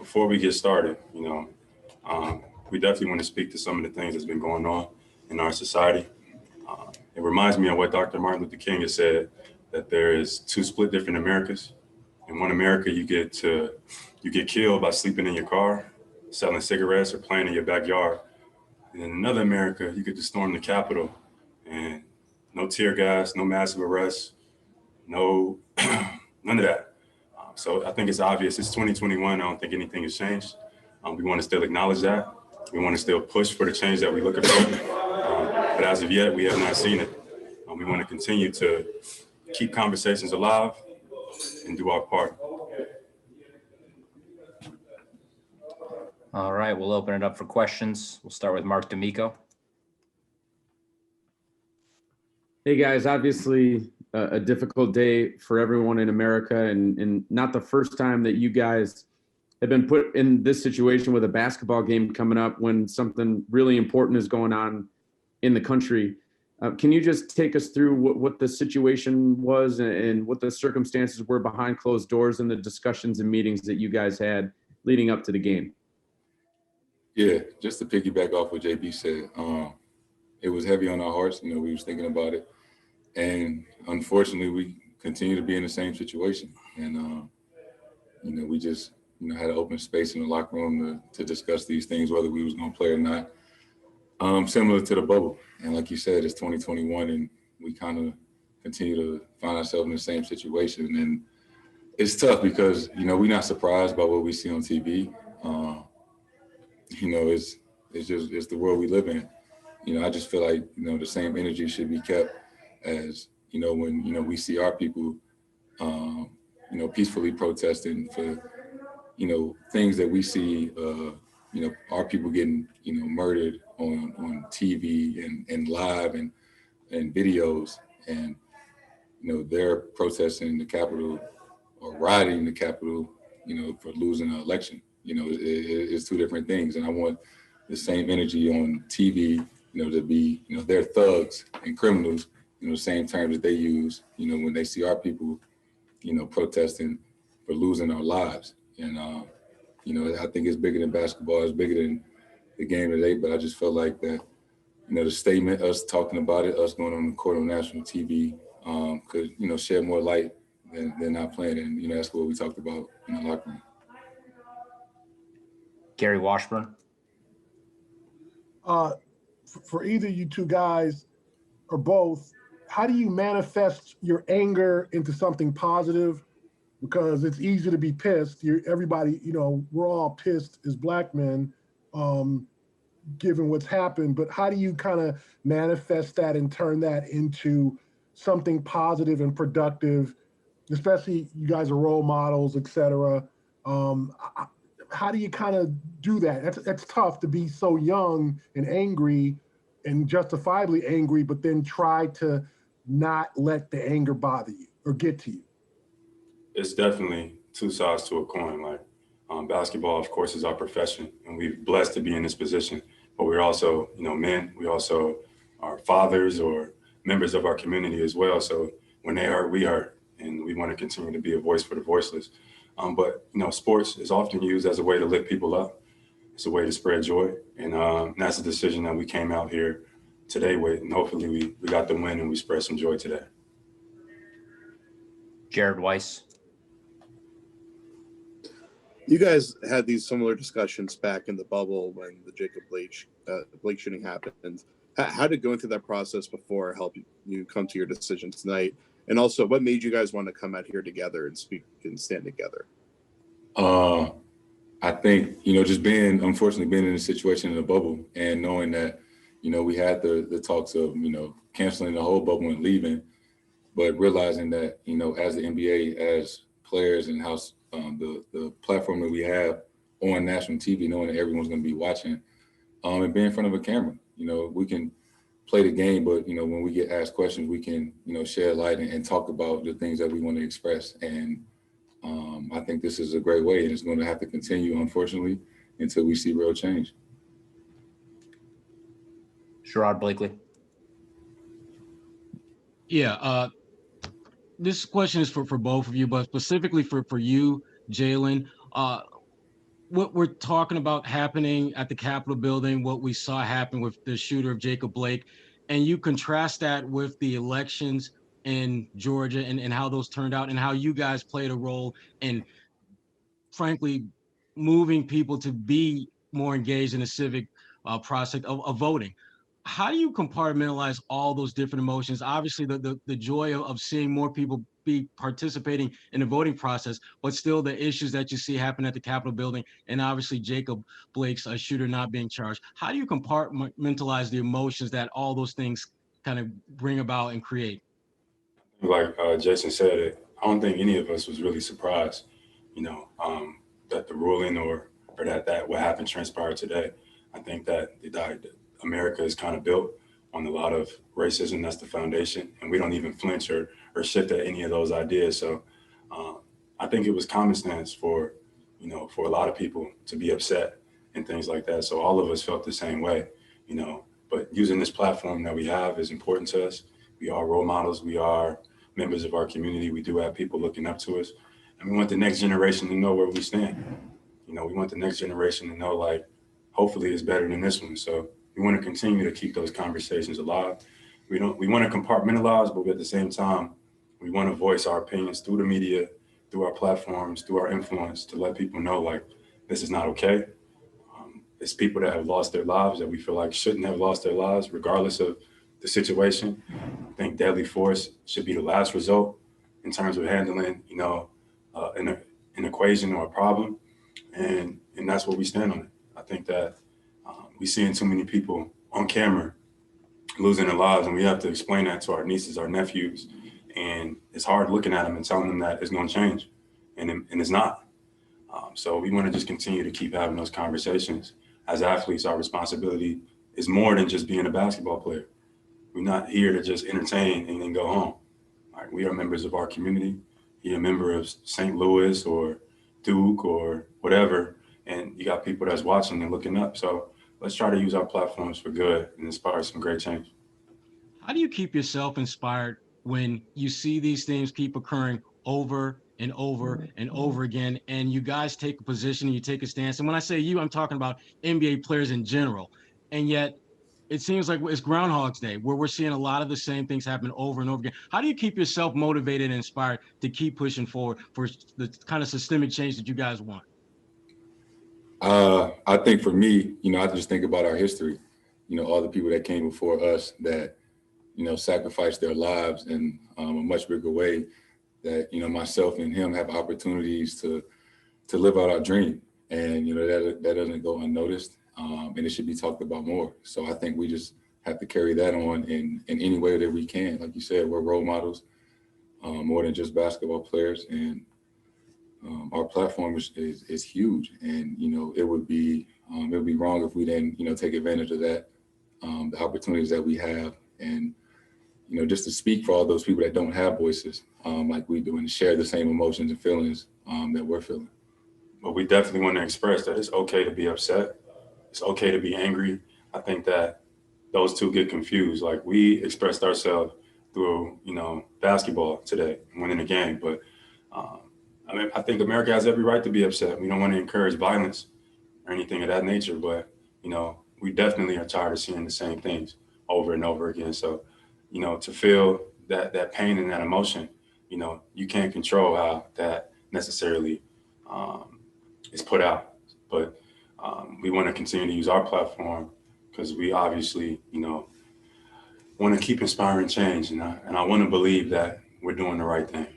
before we get started, we definitely want to speak to some of the things that's been going on in our society. It reminds me of what Dr. Martin Luther King has said, that there is two split different Americas. In one America, you get killed by sleeping in your car, selling cigarettes, or playing in your backyard. And in another America, you get to storm the Capitol and no tear gas, no massive arrests, no, none of that. So I think it's obvious. It's 2021. I don't think anything has changed. We want to still acknowledge that. We want to still push for the change that we're looking for. But as of yet, we have not seen it. We want to continue to keep conversations alive and do our part. All right, we'll open it up for questions. We'll start with Mark D'Amico. Hey guys, obviously a difficult day for everyone in America, and not the first time that you guys have been put in this situation with a basketball game coming up when something really important is going on in the country. Can you just take us through what the situation was and what the circumstances were behind closed doors and the discussions and meetings that you guys had leading up to the game? Yeah, just to piggyback off what JB said, it was heavy on our hearts. We was thinking about it. And unfortunately, we continue to be in the same situation. And, we just, had an open space in the locker room to discuss these things, whether we was going to play or not. Similar to the bubble. And like you said, it's 2021 and we kind of continue to find ourselves in the same situation. And it's tough because, we're not surprised by what we see on TV. It's the world we live in. I just feel like, the same energy should be kept as, when, we see our people, peacefully protesting for, things that we see, our people getting, murdered on TV and live and videos. And, they're protesting the Capitol or rioting the Capitol, for losing an election. It's two different things. And I want the same energy on TV, to be, they're thugs and criminals, the same terms that they use, when they see our people, protesting for losing our lives. And, I think it's bigger than basketball, it's bigger than the game today, but I just felt like that, the statement, us talking about it, us going on the court on national TV, could, shed more light than not playing. And, that's what we talked about in the locker room. Gary Washburn. For either you two guys or both, how do you manifest your anger into something positive? Because it's easy to be pissed. Everybody, we're all pissed as Black men, given what's happened. But how do you kind of manifest that and turn that into something positive and productive? Especially you guys are role models, et cetera. How do you kind of do that? That's tough to be so young and angry and justifiably angry, but then try to not let the anger bother you or get to you. It's definitely two sides to a coin. Like basketball, of course, is our profession, and we're blessed to be in this position. But we're also, men. We also are fathers or members of our community as well. So when they hurt, we hurt, and we want to continue to be a voice for the voiceless. But sports is often used as a way to lift people up. It's a way to spread joy, and that's a decision that we came out here today with, and hopefully we got the win and we spread some joy today. Jared Weiss. You guys had these similar discussions back in the bubble when the Jacob Blake shooting happened. How did going through that process before help you come to your decision tonight? And also, what made you guys want to come out here together and speak and stand together? I think, just unfortunately being in a situation in the bubble and knowing that, we had the talks of, canceling the whole bubble and leaving, but realizing that, as the NBA, as players and the platform that we have on national TV, knowing that everyone's going to be watching, and being in front of a camera, we can play the game, but, when we get asked questions, we can, shed light and talk about the things that we want to express. And I think this is a great way, and it's going to have to continue, unfortunately, until we see real change. Sherrod Blakely. Yeah, this question is for both of you, but specifically for you, Jalen. what we're talking about happening at the Capitol building, what we saw happen with the shooter of Jacob Blake, and you contrast that with the elections in Georgia and how those turned out and how you guys played a role in, frankly, moving people to be more engaged in the civic process of voting. How do you compartmentalize all those different emotions? Obviously, the joy of seeing more people be participating in the voting process, but still the issues that you see happen at the Capitol building, and obviously Jacob Blake's shooter not being charged. How do you compartmentalize the emotions that all those things kind of bring about and create? Like Jason said, I don't think any of us was really surprised, that the ruling or that what happened transpired today. I think that America is kind of built on a lot of racism. That's the foundation, and we don't even flinch or shift at any of those ideas. So I think it was common sense for a lot of people to be upset and things like that. So all of us felt the same way, But using this platform that we have is important to us. We are role models. We are members of our community. We do have people looking up to us, and we want the next generation to know where we stand. We want the next generation to know, like, hopefully it's better than this one. So we want to continue to keep those conversations alive. We want to compartmentalize, but at the same time, we want to voice our opinions through the media, through our platforms, through our influence, to let people know, like, this is not okay. It's people that have lost their lives that we feel like shouldn't have lost their lives, regardless of the situation. I think deadly force should be the last result in terms of handling, an equation or a problem. And that's what we stand on. I think that we seeing too many people on camera losing their lives, and we have to explain that to our nieces, our nephews. And it's hard looking at them and telling them that it's going to change, and it's not. So we want to just continue to keep having those conversations. As athletes, our responsibility is more than just being a basketball player. We're not here to just entertain and then go home. Like, we are members of our community. You're a member of St. Louis or Duke or whatever, and you got people that's watching and looking up. So let's try to use our platforms for good and inspire some great change. How do you keep yourself inspired when you see these things keep occurring over and over and over again, and you guys take a position and you take a stance? And when I say you, I'm talking about NBA players in general. And yet it seems like it's Groundhog's Day, where we're seeing a lot of the same things happen over and over again. How do you keep yourself motivated and inspired to keep pushing forward for the kind of systemic change that you guys want? I think for me, I just think about our history, all the people that came before us that, sacrificed their lives in a much bigger way, that, myself and him have opportunities to live out our dream. And, that doesn't go unnoticed, and it should be talked about more. So I think we just have to carry that on in any way that we can. Like you said, we're role models, more than just basketball players. And our platform is huge, and it would be wrong if we didn't take advantage of that, the opportunities that we have, and just to speak for all those people that don't have voices like we do, and share the same emotions and feelings that we're feeling. But we definitely want to express that it's okay to be upset. It's okay to be angry. I think that those two get confused. Like, we expressed ourselves through basketball today, winning a game, but I think America has every right to be upset. We don't want to encourage violence or anything of that nature, but, we definitely are tired of seeing the same things over and over again. So, to feel that pain and that emotion, you can't control how that necessarily is put out. But we want to continue to use our platform because we obviously, want to keep inspiring change. And I want to believe that we're doing the right thing.